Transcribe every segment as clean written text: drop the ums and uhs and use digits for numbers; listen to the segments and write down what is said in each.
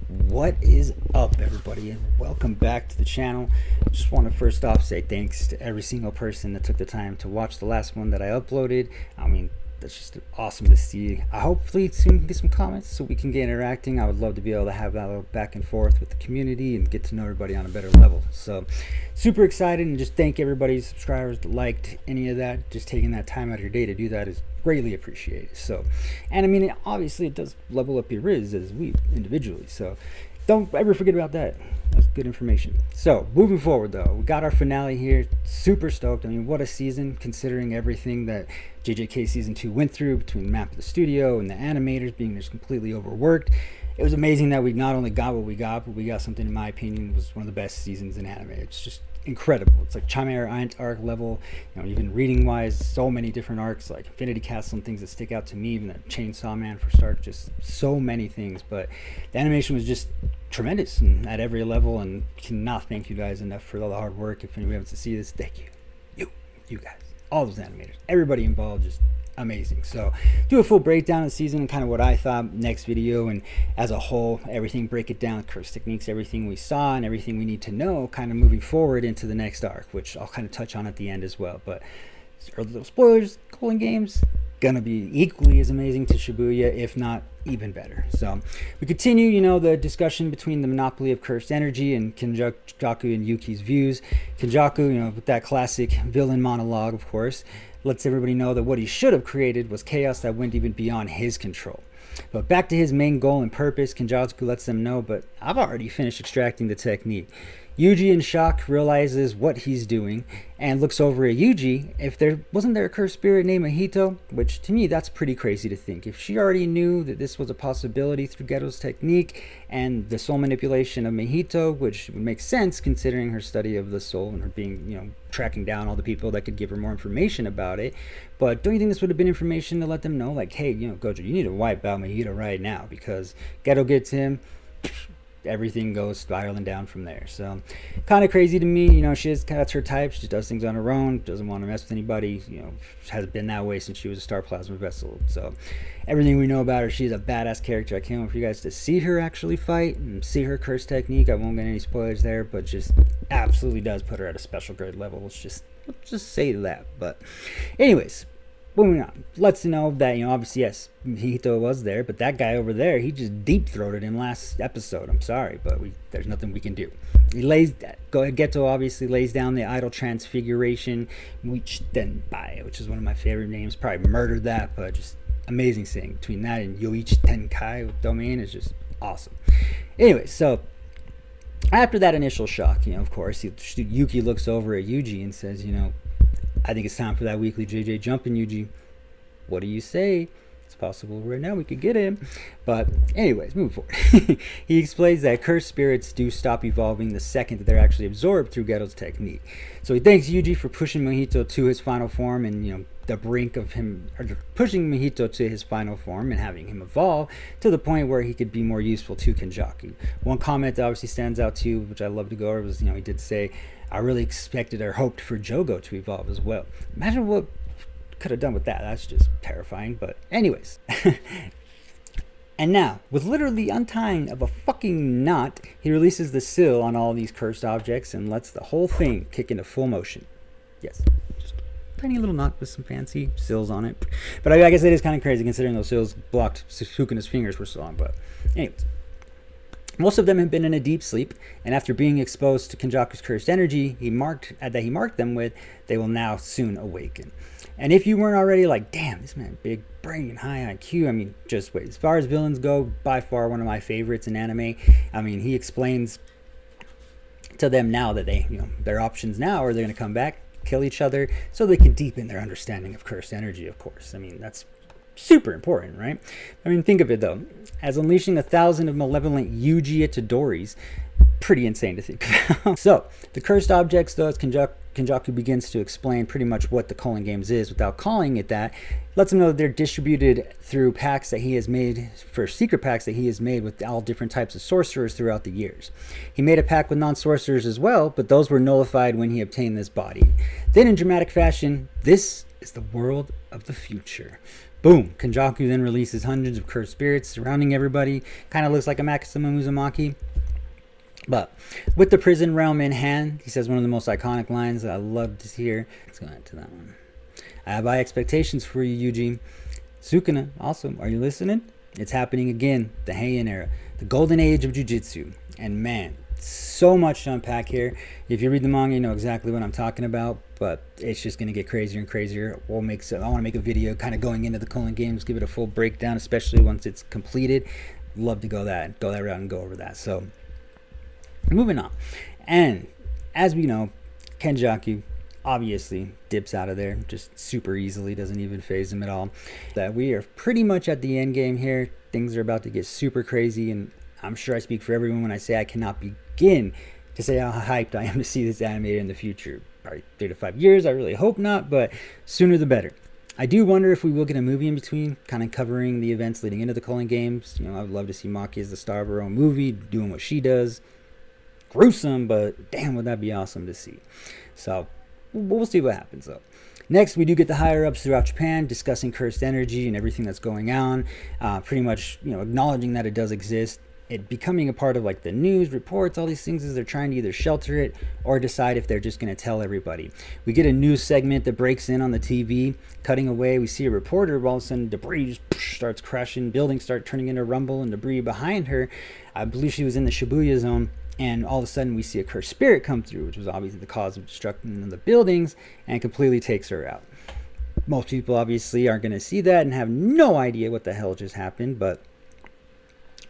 What is up, everybody, and welcome back to the channel. Just want to first off say thanks to every single person that took the time to watch the last one that I uploaded. I mean, that's just awesome to see. I hopefully soon get some comments so we can get interacting. I would love to be able to have that little back and forth with the community and get to know everybody on a better level. So super excited, and just thank everybody, subscribers that liked any of that. Just taking that time out of your day to do that is greatly appreciated. So, and I mean, obviously it does level up your riz as we individually, so don't ever forget about that. That's good information. So moving forward though, we got our finale here. Super stoked. I mean, what a season, considering everything that JJK season 2 went through, between the map of the studio and the animators being just completely overworked. It was amazing that we not only got what we got, but we got something, in my opinion, was one of the best seasons in anime. It's just incredible. It's like Chimera Ant arc level, even reading wise, so many different arcs like Infinity Castle and things that stick out to me, even that Chainsaw Man for start, just so many things. But the animation was just tremendous and at every level, and cannot thank you guys enough for all the hard work. If anyone wants to see this, thank you guys, all those animators, everybody involved, just amazing. So do a full breakdown of the season and kind of what I thought next video, and as a whole everything, break it down, curse techniques, everything we saw and everything we need to know kind of moving forward into the next arc, which I'll kind of touch on at the end as well. But early little spoilers, Cooling Games gonna be equally as amazing to Shibuya, if not even better. So we continue, the discussion between the monopoly of cursed energy and Kenjaku and Yuki's views. Kenjaku, with that classic villain monologue, of course, lets everybody know that what he should have created was chaos that went even beyond his control. But back to his main goal and purpose, Kenjaku lets them know, but I've already finished extracting the technique. Yuji, in shock, realizes what he's doing and looks over at Yuji. If there wasn't there a cursed spirit named Mahito, which to me that's pretty crazy to think. If she already knew that this was a possibility through Geto's technique and the soul manipulation of Mahito, which would make sense considering her study of the soul and her being, tracking down all the people that could give her more information about it. But don't you think this would have been information to let them know, like, hey, Gojo, you need to wipe out Mahito right now, because Geto gets him, everything goes spiraling down from there. So kind of crazy to me. That's her type. She does things on her own, doesn't want to mess with anybody, has been that way since she was a star plasma vessel. So everything we know about her, she's a badass character. I can't wait for you guys to see her actually fight and see her curse technique. I won't get any spoilers there, but just absolutely does put her at a special grade level. Let's just say that. But anyways, moving on, lets you know that, obviously, yes, Mahito was there, but that guy over there, he just deep-throated him last episode. I'm sorry, but there's nothing we can do. Geto obviously lays down the idol transfiguration, which is one of my favorite names. Probably murdered that, but just amazing thing. Between that and Yoichi Tenkai domain is just awesome. Anyway, so after that initial shock, of course, Yuki looks over at Yuji and says, I think it's time for that weekly JJ jump in, Yuji. What do you say? It's possible right now we could get him. But anyways, moving forward. He explains that cursed spirits do stop evolving the second that they're actually absorbed through Geto's technique. So he thanks Yuji for pushing Mahito to his final form, and the brink of him, or pushing Mahito to his final form and having him evolve to the point where he could be more useful to Kenjaku. One comment that obviously stands out too, which I love to go over, was he did say, I really expected or hoped for Jogo to evolve as well. Imagine what could have done with that. That's just terrifying. But anyways. And now, with literally untying of a fucking knot, he releases the seal on all these cursed objects and lets the whole thing kick into full motion. Yes, just a tiny little knot with some fancy seals on it. But I guess it is kind of crazy considering those seals blocked Sukuna's fingers for so long. But anyways. Most of them have been in a deep sleep, and after being exposed to Kenjaku's cursed energy, he marked them with, they will now soon awaken. And if you weren't already like, damn, this man, big brain, high IQ, I mean, just wait. As far as villains go, by far one of my favorites in anime. I mean, he explains to them now that their options now are they're going to come back, kill each other, so they can deepen their understanding of cursed energy, of course. I mean, that's super important, right? I mean, think of it though, as unleashing 1,000 of malevolent Yuji Itadoris, pretty insane to think about. So the cursed objects, though, as Kenjaku begins to explain pretty much what the Cooling Games is without calling it that, lets him know that they're distributed through packs that he has made, for secret packs that he has made with all different types of sorcerers throughout the years. He made a pack with non-sorcerers as well, but those were nullified when he obtained this body. Then in dramatic fashion, this is the world of the future. Boom! Kenjaku then releases hundreds of cursed spirits surrounding everybody. Kind of looks like a Maxima Uzumaki. But with the prison realm in hand, he says one of the most iconic lines that I love to hear. Let's go into that one. I have high expectations for you, Yuji. Sukuna, also, are you listening? It's happening again. The Heian era. The golden age of jujitsu. And man, so much to unpack here. If you read the manga, you know exactly what I'm talking about. But it's just going to get crazier and crazier. I want to make a video kind of going into the Culling games, give it a full breakdown, especially once it's completed. Love to go that route and go over that. So, moving on. And as we know, Kenjaku obviously dips out of there just super easily, doesn't even phase him at all. That we are pretty much at the end game here. Things are about to get super crazy, and I'm sure I speak for everyone when I say I cannot begin to say how hyped I am to see this animated in the future. Probably 3 to 5 years, I really hope not, but sooner the better. I do wonder if we will get a movie in between, kind of covering the events leading into the Culling games. You know, I would love to see Maki as the star of her own movie, doing what she does. Gruesome, but damn, would that be awesome to see. So we'll see what happens though. Next, we do get the higher ups throughout Japan discussing cursed energy and everything that's going on, pretty much, you know, acknowledging that it does exist, it becoming a part of like the news reports, all these things, as they're trying to either shelter it or decide if they're just going to tell everybody. We get a news segment that breaks in on the TV, cutting away. We see a reporter, all of a sudden debris just starts crashing, buildings start turning into rumble, and debris behind her. I believe she was in the Shibuya zone. And all of a sudden we see a cursed spirit come through, which was obviously the cause of destruction of the buildings, and completely takes her out. Most people obviously aren't going to see that and have no idea what the hell just happened. But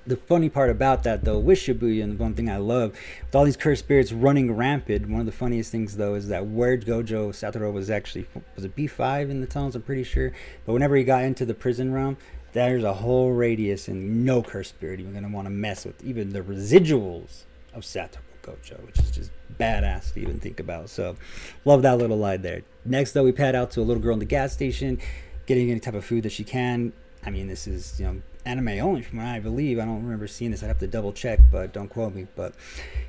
the funny part about that, though, with Shibuya, and the one thing I love, with all these cursed spirits running rampant, one of the funniest things, though, is that where Gojo Satoru was it B5 in the tunnels, I'm pretty sure. But whenever he got into the prison realm, there's a whole radius and no cursed spirit even going to want to mess with even the residuals of Satoru Gojo, which is just badass to even think about. So love that little line there. Next, though, we pad out to a little girl in the gas station getting any type of food that she can. I mean, this is, you know, anime only from what I believe. I don't remember seeing this. I'd have to double check, but don't quote me. But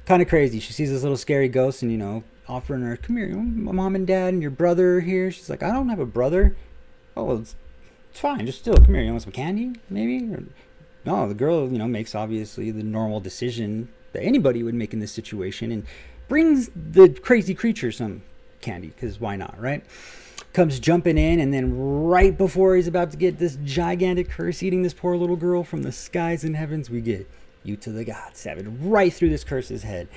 kind of crazy. She sees this little scary ghost and, you know, offering her, come here, my mom and dad and your brother are here. She's like, I don't have a brother. Oh, well, it's fine, just still come here. You want some candy maybe? Or, no, the girl, you know, makes obviously the normal decision that anybody would make in this situation and brings the crazy creature some candy, because why not, right? Comes jumping in, and then right before he's about to get this gigantic curse eating this poor little girl from the skies and heavens, we get Yuta the God stabbed right through this curse's head.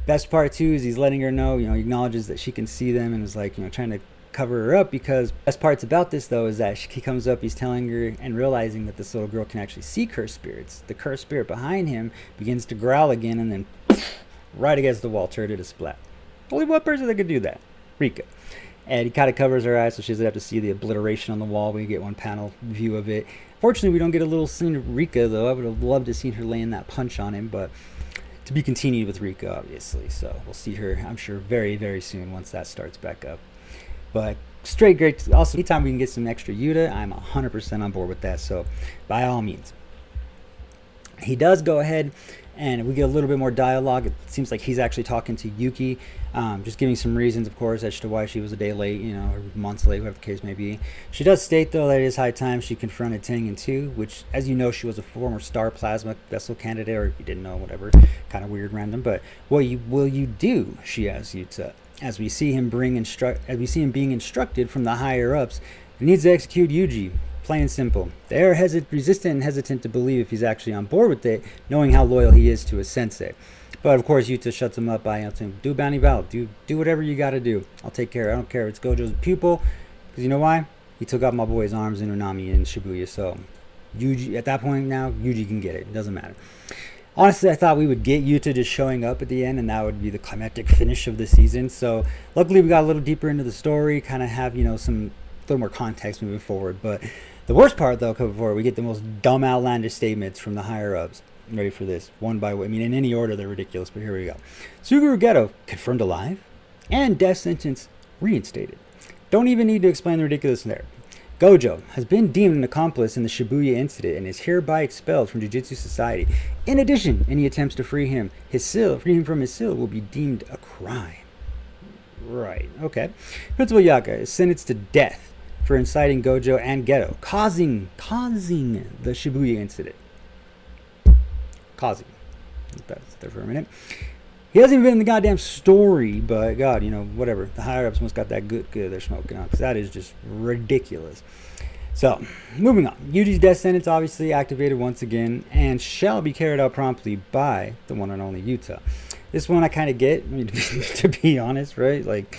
Best part too is he's letting her know, you know, he acknowledges that she can see them and is like, you know, trying to cover her up, because best parts about this though is that he comes up, he's telling her and realizing that this little girl can actually see cursed spirits. The cursed spirit behind him begins to growl again, and then right against the wall, turned it a splat. Only one person that could do that, Rika. And he kind of covers her eyes so she doesn't have to see the obliteration on the wall. We get one panel view of it. Fortunately, we don't get a little scene of Rika though. I would have loved to see her laying that punch on him, but to be continued with Rika obviously. So we'll see her, I'm sure, very, very soon once that starts back up. But straight great. Also, anytime we can get some extra Yuta, I'm 100% on board with that. So, by all means. He does go ahead, and we get a little bit more dialogue. It seems like he's actually talking to Yuki, just giving some reasons, of course, as to why she was a day late, you know, or months late, whatever the case may be. She does state, though, that it is high time she confronted Tengen too, which, as you know, she was a former Star Plasma Vessel candidate, or if you didn't know, whatever, kind of weird, random. But what will you do? She asks Yuta. As we see him being instructed from the higher ups, he needs to execute Yuji. Plain and simple. They are resistant and hesitant to believe if he's actually on board with it, knowing how loyal he is to his sensei. But of course, Yuta shuts him up by saying, "Do bounty val, do whatever you got to do. I'll take care. I don't care if it's Gojo's pupil, because you know why? He took out my boy's arms in Unami and Shibuya. So Yuji, at that point now, Yuji can get it. It doesn't matter." Honestly, I thought we would get Yuta just showing up at the end, and that would be the climactic finish of the season. So luckily, we got a little deeper into the story, kind of have, you know, some little more context moving forward. But the worst part, though, coming forward, we get the most dumb, outlandish statements from the higher ups. I'm ready for this, one by one. I mean, in any order, they're ridiculous, but here we go. Suguru Geto confirmed alive, and death sentence reinstated. Don't even need to explain the ridiculous there. Gojo has been deemed an accomplice in the Shibuya incident and is hereby expelled from Jujutsu Society. In addition, any attempts to free him from his seal will be deemed a crime. Right, okay. Principal Yaka is sentenced to death for inciting Gojo and Geto, causing the Shibuya incident. Causing. That's there for a minute. He hasn't even been in the goddamn story, but God, you know, whatever. The higher ups must got that good they're smoking on, because that is just ridiculous. So, moving on. Yuji's death sentence obviously activated once again, and shall be carried out promptly by the one and only Yuta. This one I kind of get, I mean, to be honest, right? Like,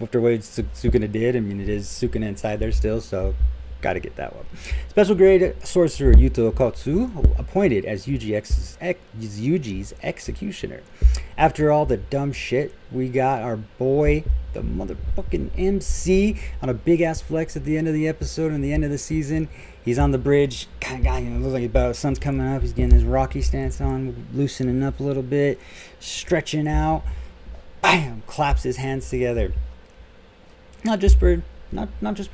after what Sukuna did, I mean, it is Sukuna inside there still, so gotta get that one. Special grade sorcerer Yuto Okotsu appointed as Yuji's executioner. After all the dumb shit, we got our boy, the motherfucking MC, on a big ass flex at the end of the episode and the end of the season. He's on the bridge, kind of guy, you know, looks like the sun's coming up. He's getting his Rocky stance on, loosening up a little bit, stretching out. Bam! Claps his hands together. Not just for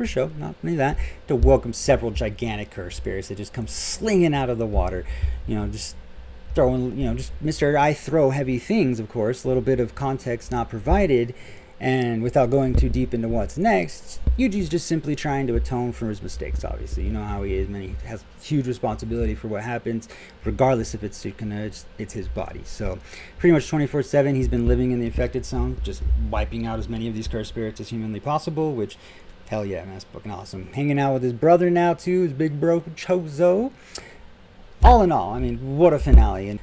show, not only that, to welcome several gigantic curse spirits that just come slinging out of the water. You know, just throwing, you know, just Mr. I throw heavy things, of course. A little bit of context not provided. And without going too deep into what's next, Yuji's just simply trying to atone for his mistakes, obviously. You know how he is, man. He has huge responsibility for what happens, regardless if it's Sukuna, it's his body. So, pretty much 24/7, he's been living in the affected zone, just wiping out as many of these cursed spirits as humanly possible, which, hell yeah, man, that's fucking awesome. Hanging out with his brother now, too, his big bro, Chozo. All in all, I mean, what a finale. And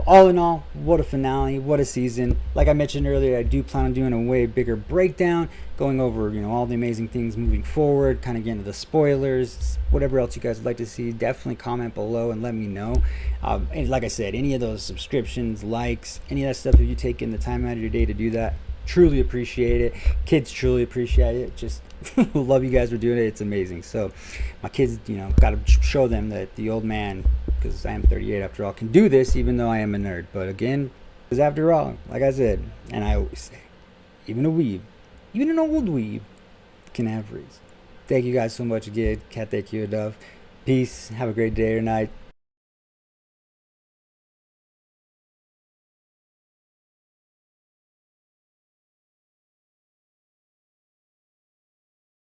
all in all, what a finale, what a season. Like I mentioned earlier, I do plan on doing a way bigger breakdown, going over, you know, all the amazing things moving forward, kind of getting into the spoilers, whatever else you guys would like to see. Definitely comment below and let me know. And like I said, any of those subscriptions, likes, any of that stuff, if you take in the time out of your day to do that, truly appreciate it. Kids truly appreciate it. Just love you guys for doing it. It's amazing. So my kids, you know, got to show them that the old man, because I am 38 after all, can do this, even though I am a nerd. But again, because after all, like I said, and I always say, even a weeb, even an old weeb, can have reason. Thank you guys so much again. Can't thank you enough. Peace. Have a great day or night.